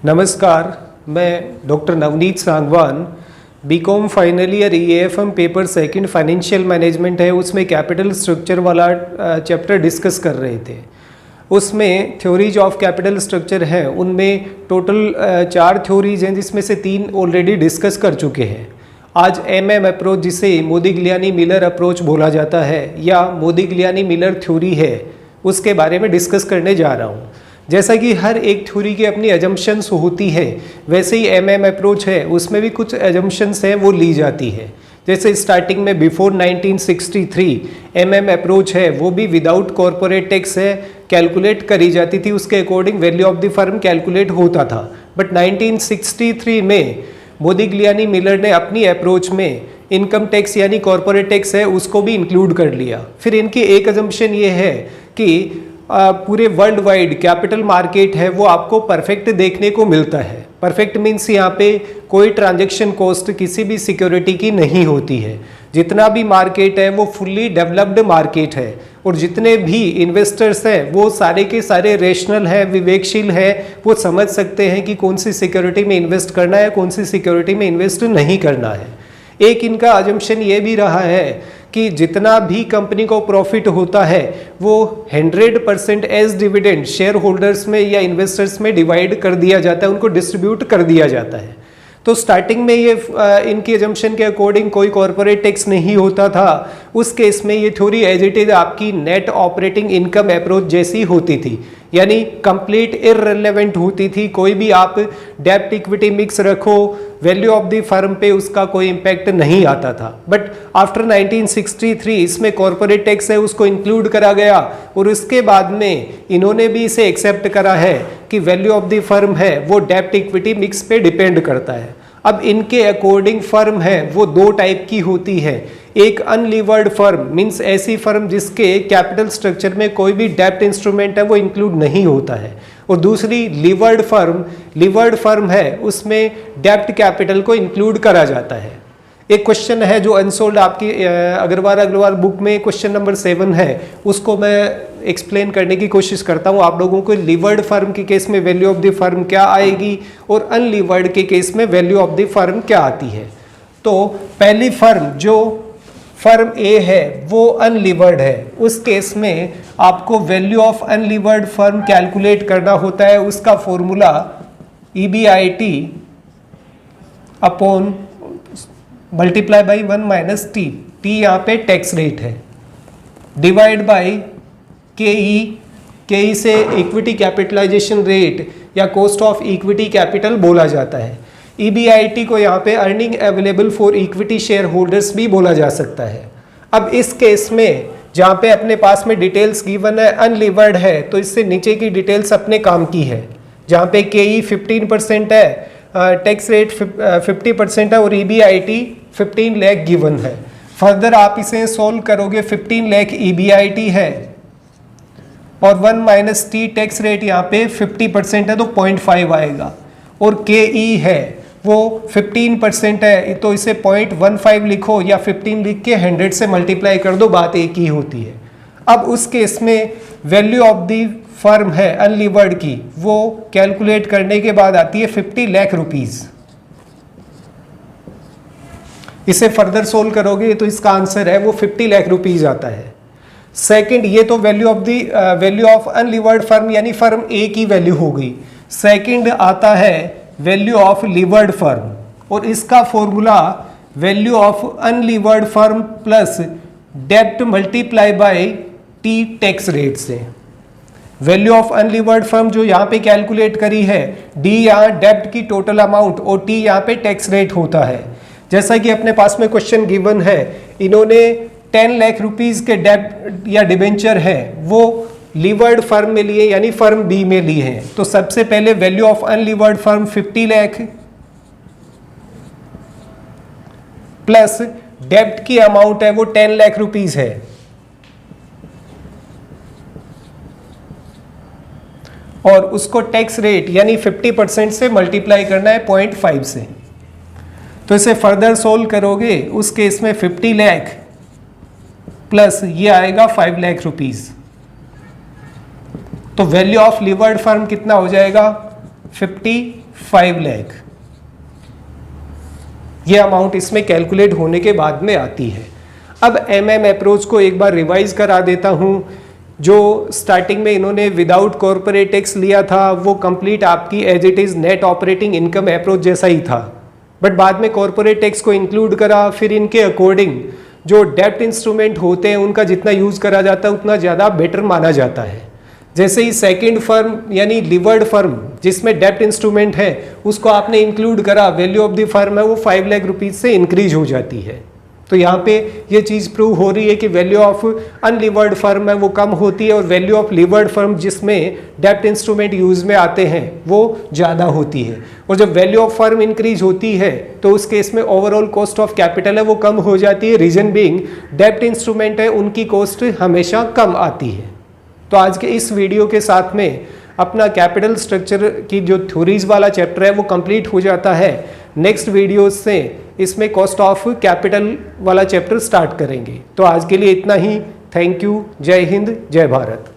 नमस्कार, मैं doctor Navneet Sangwan, BCom final year EAFM paper second financial management है, उसमें कैपिटल स्ट्रक्चर वाला चैप्टर डिस्कस कर रहे थे। उसमें थ्योरीज ऑफ कैपिटल स्ट्रक्चर है, उनमें टोटल 4 थ्योरीज हैं जिसमें से 3 ऑलरेडी डिस्कस कर चुके हैं। आज MM अप्रोच, जिसे मोदिग्लियानी मिलर अप्रोच बोला जाता है या मोदिग्लियानी मिलर थ्योरी है, उसके बारे में डिस्कस करने जा रहा हूँ। जैसा कि हर एक थ्योरी की अपनी एजम्पशंस होती है, वैसे ही MM अप्रोच है, उसमें भी कुछ एजम्पशंस हैं वो ली जाती है। जैसे स्टार्टिंग में बिफोर 1963 MM अप्रोच है, वो भी विदाउट कॉरपोरेट टैक्स है कैलकुलेट करी जाती थी, उसके according value of the firm calculate होता था। बट 1963 में मोदिग्लियानी मिलर ने अपनी अप्रोच में इनकम टैक्स यानी कॉरपोरेट टैक्स है उसको भी इंक्लूड कर लिया। फिर इनकी एक एजम्पशन ये है कि पूरे वर्ल्ड वाइड कैपिटल मार्केट है वो आपको परफेक्ट देखने को मिलता है। परफेक्ट मीन्स यहाँ पे कोई ट्रांजैक्शन कॉस्ट किसी भी सिक्योरिटी की नहीं होती है। जितना भी मार्केट है वो फुल्ली डेवलप्ड मार्केट है और जितने भी इन्वेस्टर्स हैं वो सारे के सारे रेशनल है, विवेकशील है, वो समझ सकते हैं कि कौन सी सिक्योरिटी में इन्वेस्ट करना है, कौन सी सिक्योरिटी में इन्वेस्ट नहीं करना है। एक इनका अजम्पशन ये भी रहा है कि जितना भी कंपनी को प्रॉफिट होता है वो 100% एज डिविडेंड शेयर होल्डर्स में या इन्वेस्टर्स में डिवाइड कर दिया जाता है, उनको डिस्ट्रीब्यूट कर दिया जाता है। तो स्टार्टिंग में ये इनकी एजम्पशन के अकॉर्डिंग कोई कॉरपोरेट टैक्स नहीं होता था। उस केस में ये थ्योरी एज इट इज आपकी नेट ऑपरेटिंग इनकम अप्रोच जैसी होती थी, यानी कंप्लीट इररिलेवेंट होती थी। कोई भी आप डेब्ट इक्विटी मिक्स रखो, वैल्यू ऑफ द फर्म पे उसका कोई इम्पैक्ट नहीं आता था। बट आफ्टर 1963 इसमें कॉरपोरेट टैक्स है उसको इंक्लूड करा गया और उसके बाद में इन्होंने भी इसे एक्सेप्ट करा है कि वैल्यू ऑफ द फर्म है वो डेब्ट इक्विटी मिक्स पे डिपेंड करता है। अब इनके अकॉर्डिंग फर्म है वो 2 टाइप की होती है। एक अनलीवर्ड फर्म मींस ऐसी फर्म जिसके कैपिटल स्ट्रक्चर में कोई भी डेब्ट इंस्ट्रूमेंट है वो इंक्लूड नहीं होता है, और दूसरी लीवर्ड फर्म। लीवर्ड फर्म है उसमें डेब्ट कैपिटल को इंक्लूड करा जाता है। एक क्वेश्चन है जो अनसोल्ड आपकी अग्रवाल बुक में क्वेश्चन नंबर 7 है, उसको मैं एक्सप्लेन करने की कोशिश करता हूँ आप लोगों को। लीवर्ड फर्म के केस में वैल्यू ऑफ द फर्म क्या आएगी और अनलीवर्ड के केस में वैल्यू ऑफ द फर्म क्या आती है। तो पहली फर्म जो फर्म ए है वो अनलीवर्ड है, उस केस में आपको value of unlevered firm calculate करना होता है। उसका formula EBIT upon multiply by 1 minus T, T यहाँ पे टैक्स रेट है, डिवाइड बाई KE से इक्विटी कैपिटलाइजेशन रेट या कॉस्ट ऑफ इक्विटी कैपिटल बोला जाता है। EBIT को यहाँ पे earning available for equity share holders भी बोला जा सकता है। अब इस केस में जहाँ पे अपने पास में डिटेल्स गिवन है अनलीवर्ड है, तो इससे नीचे की डिटेल्स अपने काम की है। जहाँ पे KE 15% है, टैक्स रेट 50% है और EBIT 15 लाख गिवन है। फर्दर आप इसे सॉल्व करोगे, 15 लाख EBIT है और 1 माइनस टी टैक्स रेट यहाँ पे 50% है तो 0.5 आएगा, और KE है वो 15% है तो इसे 0.15 लिखो या 15 लिख के 100 से मल्टीप्लाई कर दो, बात एक ही होती है। अब उस केस में वैल्यू ऑफ द फर्म है अनलीवर्ड की, वो कैलकुलेट करने के बाद आती है 50 लाख रुपीज। इसे फर्दर सोल्व करोगे तो इसका आंसर है वो 50 लाख रुपीज आता है। सेकंड, ये तो वैल्यू ऑफ अनलीवर्ड फर्म यानी फर्म ए की वैल्यू हो गई। सेकंड आता है वैल्यू ऑफ लीवर्ड फर्म, और इसका formula value of unlevered firm plus डेब्ट multiply by T tax rate से। वैल्यू ऑफ अनलीवर्ड फर्म जो यहाँ पे कैलकुलेट करी है, डी यहाँ डेब्ट की टोटल अमाउंट और टी यहाँ पे टैक्स रेट होता है। जैसा कि अपने पास में क्वेश्चन गिवन है, इन्होंने 10 लाख रुपीज के डेब्ट या डिबेंचर है वो लीवर्ड फर्म में लिए यानी फर्म बी में लिए हैं। तो सबसे पहले value of unlevered firm 50 lakh plus डेब्ट की अमाउंट है वो 10 लाख रुपीज है, और उसको टैक्स रेट यानी 50% से मल्टीप्लाई करना है 0.5 से। तो इसे फर्दर सोल्व करोगे, उस केस में 50 लाख प्लस ये आएगा 5 लाख रुपीज। तो वैल्यू ऑफ लीवर्ड फर्म कितना हो जाएगा 55 लाख, ये अमाउंट इसमें कैलकुलेट होने के बाद में आती है। अब एमएम अप्रोच को एक बार रिवाइज करा देता हूँ। जो स्टार्टिंग में इन्होंने विदाउट कॉर्पोरेट टैक्स लिया था वो कंप्लीट आपकी as it is net operating income approach जैसा ही था, बट बाद में कॉर्पोरेट टैक्स को इंक्लूड करा। फिर इनके अकॉर्डिंग जो डेब्ट इंस्ट्रूमेंट होते हैं उनका जितना यूज़ करा जाता है उतना ज़्यादा बेटर माना जाता है। जैसे ही सेकंड फर्म यानी लिवर्ड फर्म जिसमें डेब्ट इंस्ट्रूमेंट है उसको आपने इंक्लूड करा, वैल्यू ऑफ द फर्म है वो 5 लाख रुपीज़ से इंक्रीज हो जाती है। तो यहाँ पे ये चीज़ प्रूव हो रही है कि वैल्यू ऑफ अनलिवर्ड फर्म है वो कम होती है और वैल्यू ऑफ लिवर्ड फर्म जिसमें डेब्ट इंस्ट्रूमेंट यूज़ में आते हैं वो ज़्यादा होती है। और जब वैल्यू ऑफ फर्म इंक्रीज होती है तो उस केस में ओवरऑल कॉस्ट ऑफ कैपिटल है वो कम हो जाती है। रीजन बीइंग डेब्ट इंस्ट्रूमेंट है उनकी कॉस्ट हमेशा कम आती है। तो आज के इस वीडियो के साथ में अपना कैपिटल स्ट्रक्चर की जो थ्योरीज वाला चैप्टर है वो कंप्लीट हो जाता है। नेक्स्ट वीडियो से इसमें कॉस्ट ऑफ कैपिटल वाला चैप्टर स्टार्ट करेंगे। तो आज के लिए इतना ही। Thank you. जय हिंद, जय भारत।